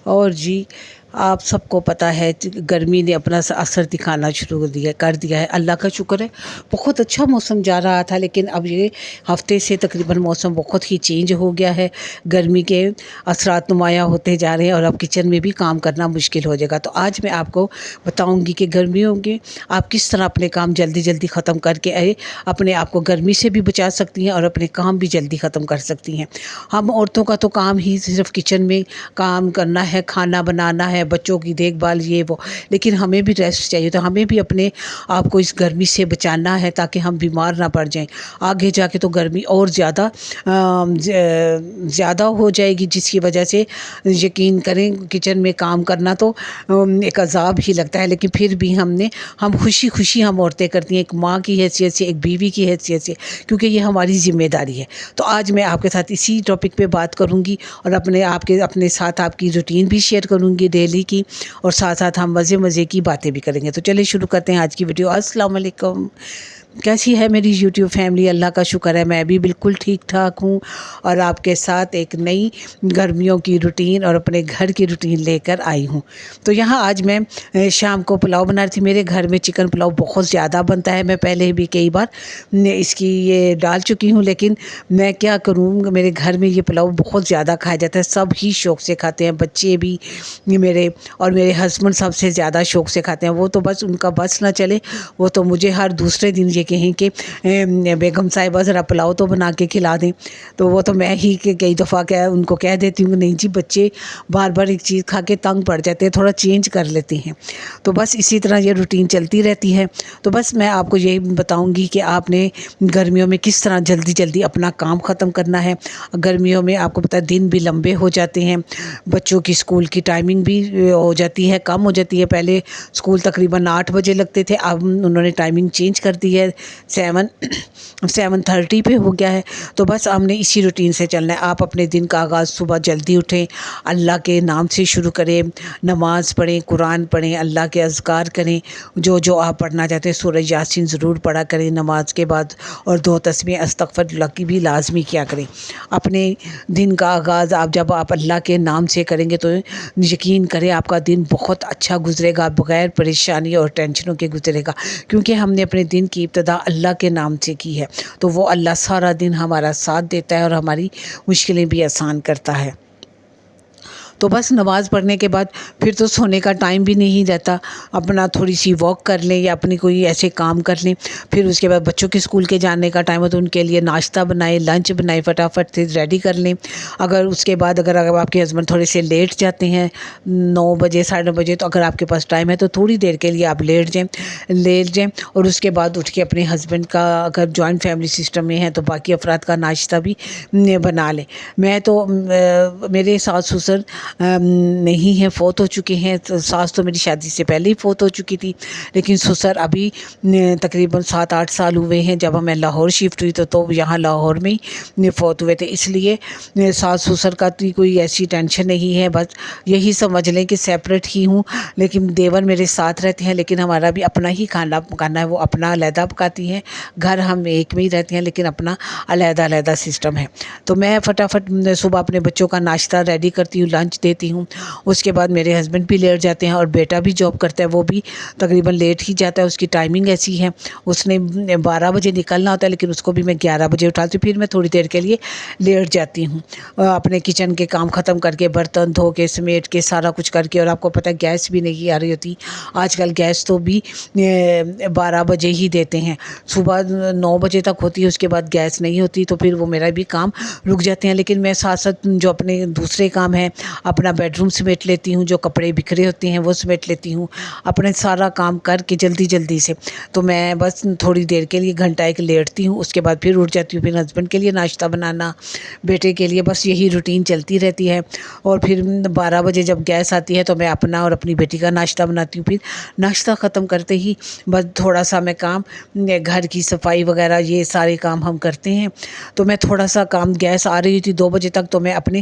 اور جی آپ سب کو پتہ ہے گرمی نے اپنا اثر دکھانا شروع کر دیا ہے۔ اللہ کا شکر ہے بہت اچھا موسم جا رہا تھا، لیکن اب یہ ہفتے سے تقریباً موسم بہت ہی چینج ہو گیا ہے۔ گرمی کے اثرات نمایاں ہوتے جا رہے ہیں اور اب کچن میں بھی کام کرنا مشکل ہو جائے گا۔ تو آج میں آپ کو بتاؤں گی کہ گرمیوں کے آپ کس طرح اپنے کام جلدی جلدی ختم کر کے اپنے آپ کو گرمی سے بھی بچا سکتی ہیں اور اپنے کام بھی جلدی ختم کر سکتی ہیں۔ ہم عورتوں کا تو کام ہی صرف کچن میں کام کرنا ہے، کھانا بنانا ہے، بچوں کی دیکھ بھال یہ وہ، لیکن ہمیں بھی ریسٹ چاہیے۔ تو ہمیں بھی اپنے آپ کو اس گرمی سے بچانا ہے تاکہ ہم بیمار نہ پڑ جائیں۔ آگے جا کے تو گرمی اور زیادہ ہو جائے گی، جس کی وجہ سے یقین کریں کچن میں کام کرنا تو ایک عذاب ہی لگتا ہے، لیکن پھر بھی ہم خوشی خوشی ہم عورتیں کرتی ہیں، ایک ماں کی حیثیت سے، ایک بیوی کی حیثیت سے، کیونکہ یہ ہماری ذمہ داری ہے۔ تو آج میں آپ کے ساتھ اسی ٹاپک پہ بات کروں گی اور اپنے ساتھ آپ کی روٹین بھی شیئر کروں گی ڈیلی کی، اور ساتھ ساتھ ہم مزے کی باتیں بھی کریں گے۔ تو چلیے شروع کرتے ہیں آج کی ویڈیو۔ السلام علیکم، کیسی ہے میری یوٹیوب فیملی؟ اللہ کا شکر ہے میں بھی بالکل ٹھیک ٹھاک ہوں، اور آپ کے ساتھ ایک نئی گرمیوں کی روٹین اور اپنے گھر کی روٹین لے کر آئی ہوں۔ تو یہاں آج میں شام کو پلاؤ بنا رہی تھی۔ میرے گھر میں چکن پلاؤ بہت زیادہ بنتا ہے، میں پہلے بھی کئی بار اس کی یہ ڈال چکی ہوں، لیکن میں کیا کروں، میرے گھر میں یہ پلاؤ بہت زیادہ کھایا جاتا ہے، سب ہی شوق سے کھاتے ہیں، بچے بھی میرے اور میرے ہسبینڈ سب سے زیادہ شوق سے کھاتے ہیں۔ وہ تو بس ان کا بس نہ چلے، وہ تو مجھے ہر دوسرے دن یہ کہیں کہ بیگم صاحبہ ذرا پلاؤ تو بنا کے کھلا دیں، تو وہ تو میں ہی کئی دفعہ ان کو کہہ دیتی ہوں کہ نہیں جی، بچے بار بار ایک چیز کھا کے تنگ پڑ جاتے ہیں، تھوڑا چینج کر لیتے ہیں۔ تو بس اسی طرح یہ روٹین چلتی رہتی ہے۔ تو بس میں آپ کو یہی بتاؤں گی کہ آپ نے گرمیوں میں کس طرح جلدی جلدی اپنا کام ختم کرنا ہے۔ گرمیوں میں آپ کو پتہ ہے دن بھی لمبے ہو جاتے ہیں، بچوں کی اسکول کی ٹائمنگ بھی ہو جاتی ہے، کم ہو جاتی ہے۔ پہلے اسکول تقریباً 8 بجے لگتے تھے، اب انہوں نے ٹائمنگ چینج کر دی ہے، 7:30 پہ ہو گیا ہے۔ تو بس ہم نے اسی روٹین سے چلنا ہے۔ آپ اپنے دن کا آغاز صبح جلدی اٹھیں، اللہ کے نام سے شروع کریں، نماز پڑھیں، قرآن پڑھیں، اللہ کے اذکار کریں، جو آپ پڑھنا چاہتے ہیں۔ سورہ یاسین ضرور پڑھا کریں نماز کے بعد، اور 2 تسبیح استغفر اللہ کی بھی لازمی کیا کریں۔ اپنے دن کا آغاز جب آپ اللہ کے نام سے کریں گے تو یقین کریں آپ کا دن بہت اچھا گزرے گا، بغیر پریشانی اور ٹینشنوں کے گزرے گا، کیونکہ ہم نے اپنے دن کی ابتدا اللہ کے نام سے کی ہے۔ تو وہ اللہ سارا دن ہمارا ساتھ دیتا ہے اور ہماری مشکلیں بھی آسان کرتا ہے۔ تو بس نماز پڑھنے کے بعد پھر تو سونے کا ٹائم بھی نہیں رہتا، اپنا تھوڑی سی واک کر لیں یا اپنی کوئی ایسے کام کر لیں۔ پھر اس کے بعد بچوں کے اسکول کے جانے کا ٹائم ہو تو ان کے لیے ناشتہ بنائیں، لنچ بنائیں، فٹافٹ سے ریڈی کر لیں۔ اگر اس کے بعد اگر آپ کے ہسبینڈ تھوڑے سے لیٹ جاتے ہیں 9 بجے 9:30 بجے، تو اگر آپ کے پاس ٹائم ہے تو تھوڑی دیر کے لیے آپ لیٹ جائیں، اور اس کے بعد اٹھ کے اپنے ہسبینڈ کا، اگر جوائنٹ فیملی سسٹم میں ہے تو باقی افراد کا ناشتہ بھی بنا لیں۔ میں تو میرے ساس سسر نہیں ہیں، فوت ہو چکے ہیں۔ ساس تو میری شادی سے پہلے ہی فوت ہو چکی تھی، لیکن سسر ابھی تقریباً 7-8 سال ہوئے ہیں۔ جب میں لاہور شفٹ ہوئی تو یہاں لاہور میں ہی فوت ہوئے تھے، اس لیے ساس سسر کا کوئی ایسی ٹینشن نہیں ہے۔ بس یہی سمجھ لیں کہ سیپریٹ ہی ہوں، لیکن دیور میرے ساتھ رہتے ہیں، لیکن ہمارا بھی اپنا ہی کھانا پکانا ہے، وہ اپنا علیحدہ پکاتی ہیں۔ گھر ہم ایک میں ہی رہتے ہیں، لیکن اپنا علیحدہ سسٹم ہے۔ تو میں فٹافٹ صبح اپنے بچوں کا ناشتہ ریڈی کرتی ہوں، لنچ دیتی ہوں۔ اس کے بعد میرے ہسبینڈ بھی لیٹ جاتے ہیں، اور بیٹا بھی جاب کرتا ہے، وہ بھی تقریباً لیٹ ہی جاتا ہے، اس کی ٹائمنگ ایسی ہے، اس نے 12 بجے نکلنا ہوتا ہے، لیکن اس کو بھی میں 11 بجے اٹھاتی ہوں۔ پھر میں تھوڑی دیر کے لیے لیٹ جاتی ہوں، اپنے کچن کے کام ختم کر کے، برتن دھو کے سمیٹ کے سارا کچھ کر کے۔ اور آپ کو پتہ ہے گیس بھی نہیں آ رہی ہوتی آج کل، گیس تو بھی 12 بجے ہی دیتے ہیں، صبح 9 بجے تک ہوتی ہے، اس کے بعد گیس نہیں ہوتی، تو پھر وہ میرا بھی کام رک جاتے ہیں۔ لیکن میں ساتھ ساتھ جو اپنے دوسرے کام ہیں، اپنا بیڈ روم سمیٹ لیتی ہوں، جو کپڑے بکھرے ہوتے ہیں وہ سمیٹ لیتی ہوں، اپنے سارا کام کر کے جلدی سے۔ تو میں بس تھوڑی دیر کے لیے گھنٹہ ایک لیٹتی ہوں، اس کے بعد پھر اٹھ جاتی ہوں، پھر ہسبینڈ کے لیے ناشتہ بنانا، بیٹے کے لیے، بس یہی روٹین چلتی رہتی ہے۔ اور پھر 12 بجے جب گیس آتی ہے تو میں اپنا اور اپنی بیٹی کا ناشتہ بناتی ہوں۔ پھر ناشتہ ختم کرتے ہی بس تھوڑا سا میں کام، گھر کی صفائی وغیرہ، یہ سارے کام ہم کرتے ہیں۔ تو میں تھوڑا سا کام، گیس آ رہی تھی 2 بجے تک، تو میں اپنے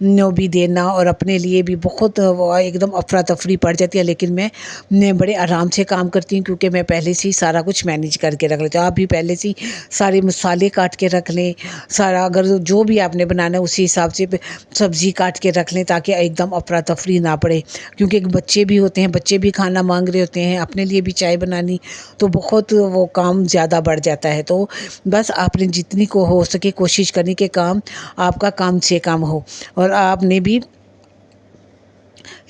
نو بھی دینا اور اپنے لیے بھی بہت ایک دم افراتفری پڑ جاتی ہے، لیکن میں بڑے آرام سے کام کرتی ہوں کیونکہ میں پہلے سے ہی سارا کچھ مینیج کر کے رکھ لیتی ہوں۔ آپ بھی پہلے سے ہی سارے مسالے کاٹ کے رکھ لیں، سارا اگر جو بھی آپ نے بنانا ہے اسی حساب سے سبزی کاٹ کے رکھ لیں تاکہ ایک دم افراتفری نہ پڑے، کیونکہ بچے بھی ہوتے ہیں، بچے بھی کھانا مانگ رہے ہوتے ہیں، اپنے لیے بھی چائے بنانی، تو بہت وہ کام زیادہ بڑھ جاتا ہے۔ تو بس آپ نے جتنی کو ہو سکے کوشش کرنی کہ کام آپ کا کام سے کام ہو، اور آپ نے بھی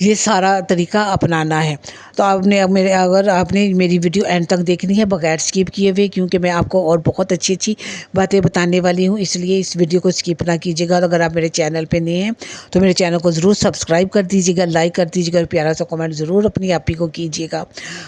یہ سارا طریقہ اپنانا ہے۔ تو اگر آپ نے میری ویڈیو اینڈ تک دیکھنی ہے بغیر سکپ کیے ہوئے، کیونکہ میں آپ کو اور بہت اچھی اچھی باتیں بتانے والی ہوں، اس لیے اس ویڈیو کو سکپ نہ کیجیے گا۔ اور اگر آپ میرے چینل پہ نئے ہیں تو میرے چینل کو ضرور سبسکرائب کر دیجیے گا، لائک کر دیجیے گا، اور پیارا سا کمنٹ ضرور اپنی آپی کو کیجیے گا،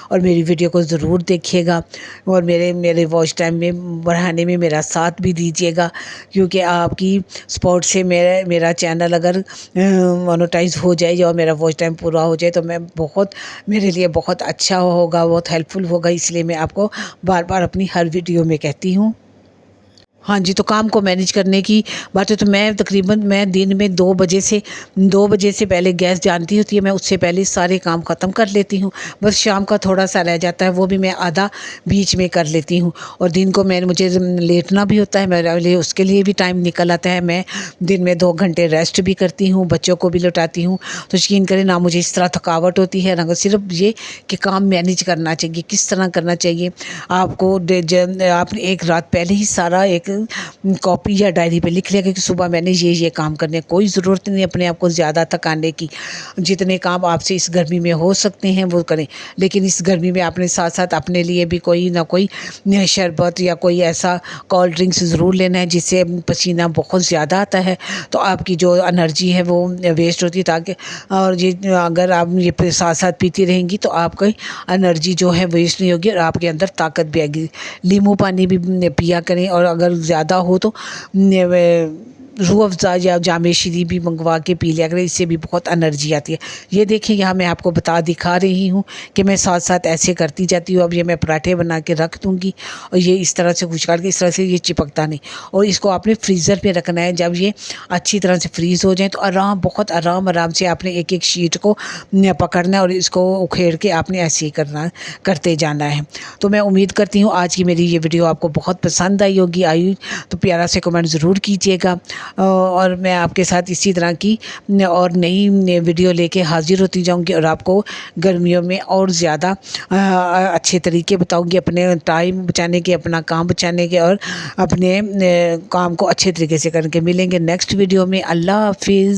اور میری ویڈیو کو ضرور دیکھیے گا، اور میرے واچ ٹائم میں بڑھانے میں میرا ساتھ بھی دیجیے گا، کیونکہ آپ کی سپورٹ سے میرا چینل اگر مونوٹائز ہو جائے اور میرا واچ ٹائم پورا ہو جائے تو میرے لیے بہت اچھا ہوگا، بہت ہیلپ فل ہوگا، اس لیے میں آپ کو بار بار اپنی ہر ویڈیو میں کہتی ہوں۔ ہاں جی، تو کام کو مینیج کرنے کی بات ہے تو میں تقریباً دن میں 2 بجے سے پہلے گیس جانتی ہوتی ہے، میں اس سے پہلے سارے کام ختم کر لیتی ہوں، بس شام کا تھوڑا سا رہ جاتا ہے وہ بھی میں آدھا بیچ میں کر لیتی ہوں، اور دن کو مجھے لیٹنا بھی ہوتا ہے، میرے لیے اس کے لیے بھی ٹائم نکل آتا ہے، میں دن میں 2 گھنٹے ریسٹ بھی کرتی ہوں، بچوں کو بھی لوٹاتی ہوں، تو یقین کریں نہ مجھے اس طرح تھکاوٹ ہوتی ہے، نہ صرف یہ کہ کام مینیج کرنا چاہیے، کس طرح کرنا چاہیے آپ کو۔ آپ نے ایک رات پہلے ہی سارا ایک کاپی یا ڈائری پہ لکھ لیا کہ صبح میں نے یہ کام کرنے، کوئی ضرورت نہیں اپنے آپ کو زیادہ تھکانے کی، جتنے کام آپ سے اس گرمی میں ہو سکتے ہیں وہ کریں، لیکن اس گرمی میں آپ نے ساتھ ساتھ اپنے لیے بھی کوئی نہ کوئی شربت یا کوئی ایسا کولڈ ڈرنکس ضرور لینا ہے جس سے پسینہ بہت زیادہ آتا ہے، تو آپ کی جو انرجی ہے وہ ویسٹ ہوتی ہے، تاکہ اور یہ اگر آپ یہ ساتھ ساتھ پیتی رہیں گی تو آپ کی انرجی جو ہے ویسٹ نہیں ہوگی، اور آپ کے اندر طاقت بھی آئے گی۔ لیمو پانی بھی پیا کریں، اور اگر زیادہ ہو تو روح افزا یا جام شیریں بھی منگوا کے پی لیا کریں، اس سے بھی بہت انرجی آتی ہے۔ یہ دیکھیں یہاں میں آپ کو دکھا رہی ہوں کہ میں ساتھ ساتھ ایسے کرتی جاتی ہوں۔ اب یہ میں پراٹھے بنا کے رکھ دوں گی، اور یہ اس طرح سے کچھ کر کے اس طرح سے یہ چپکتا نہیں، اور اس کو آپ نے فریزر پہ رکھنا ہے۔ جب یہ اچھی طرح سے فریز ہو جائیں تو بہت آرام سے آپ نے ایک ایک شیٹ کو پکڑنا ہے، اور اس کو اکھیڑ کے آپ نے ایسے ہی کرتے جانا ہے۔ تو میں امید کرتی ہوں آج کی میری یہ ویڈیو آپ کو بہت پسند آئی ہوگی، تو پیارا سے کمنٹ ضرور کیجیے گا، اور میں آپ کے ساتھ اسی طرح کی اور نئی ویڈیو لے کے حاضر ہوتی جاؤں گی، اور آپ کو گرمیوں میں اور زیادہ اچھے طریقے بتاؤں گی، اپنے ٹائم بچانے کے، اپنا کام بچانے کے، اور اپنے کام کو اچھے طریقے سے کر کے ملیں گے نیکسٹ ویڈیو میں۔ اللہ حافظ۔